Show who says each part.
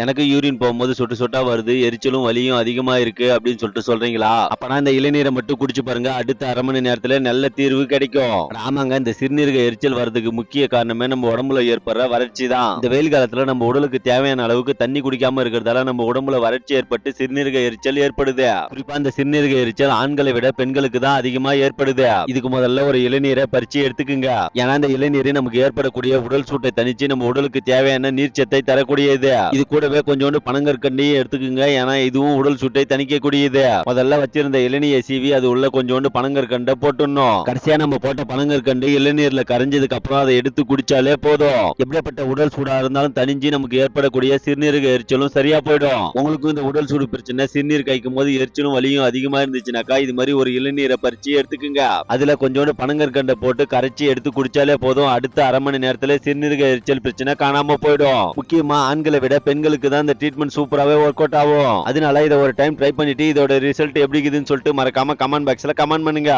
Speaker 1: எனக்கு யூரின் போகும்போது சொட்டு சொட்டா வருது, எரிச்சலும் வலியும் அதிகமா இருக்கு அப்படின்னு சொல்றீங்களா? அப்பனா இந்த இளநீரை மட்டும் குடிச்சு பாருங்க. அடுத்த 1/2 மணி நேரத்துல நல்ல தீர்வு கிடைக்கும். ஆமாங்க, இந்த சிறுநீரக எரிச்சல் வர்றதுக்கு முக்கிய காரணமே நம்ம உடம்புல ஏற்படுற வறட்சி தான். இந்த வெயில் காலத்துல நம்ம உடலுக்கு தேவையான அளவுக்கு தண்ணி குடிக்காம இருக்கிறதால நம்ம உடம்புல வறட்சி ஏற்பட்டு சிறுநீரக எரிச்சல் ஏற்படுது. குறிப்பா இந்த சிறுநீரக எரிச்சல் ஆண்களை விட பெண்களுக்கு தான் அதிகமா ஏற்படுது. இதுக்கு முதல்ல ஒரு இளநீரை பறிச்சு எடுத்துக்குங்க. ஏன்னா இந்த இளநீர் நமக்கு ஏற்படக்கூடிய உடல் சூட்டை தணிச்சு நம்ம உடலுக்கு தேவையான நீர்ச்சத்தை தரக்கூடியது. இது கூடவே கொஞ்சோண்டு பனங்கற்கண்டையும் எடுத்துக்குங்க. ஏன்னா இதுவும் உடல் சூட்டை தணிக்கக்கூடியது. முதல்ல வச்சிருந்த இளநீயை சீவி அது உள்ள கொஞ்சோண்டு பனங்கற்கண்டை போட்டுடணும். கடைசியா நம்ம போட்ட பனங்கற்கண்டு இளநீர்ல கரைஞ்சதுக்கு அப்புறம் அதை எடுத்து குடிச்சாலே போதும். எப்படிப்பட்ட உடல் சூடா இருந்தாலும் தணிஞ்சு நமக்கு ஏற்படக்கூடிய சிறுநீரக எரிச்சலும் சரியா போயிடும். உங்களுக்கும் இந்த உடல் சூடு பிரச்சனை, சிறுநீர் கைக்கும் போது எரிச்சலும் வலியும் அதிகமா இருந்துச்சுனாக்கா இது மாதிரி ஒரு இளநீரை பறிச்சு எடுத்துக்குங்க. அதுல கொஞ்சோண்டு பனங்கற்கண்டை போட்டு கரைச்சி எடுத்து குடிச்சாலே போதும். அடுத்த 1/2 மணி நேரத்துல சிறுநீரக எரிச்சல் பிரச்சனை காணாம போயிடும். முக்கியமா ஆண்களை விட பெண்களுக்கு தான் இந்த ட்ரீட்மெண்ட் சூப்பராவே ஒர்க் அவுட் ஆகும். அதனால இதை ஒரு டைம் ட்ரை பண்ணிட்டு இதோட ரிசல்ட் எப்படி இருக்குதுன்னு சொல்லிட்டு மறக்காம கமெண்ட் பாக்ஸ்ல கமெண்ட் பண்ணுங்க.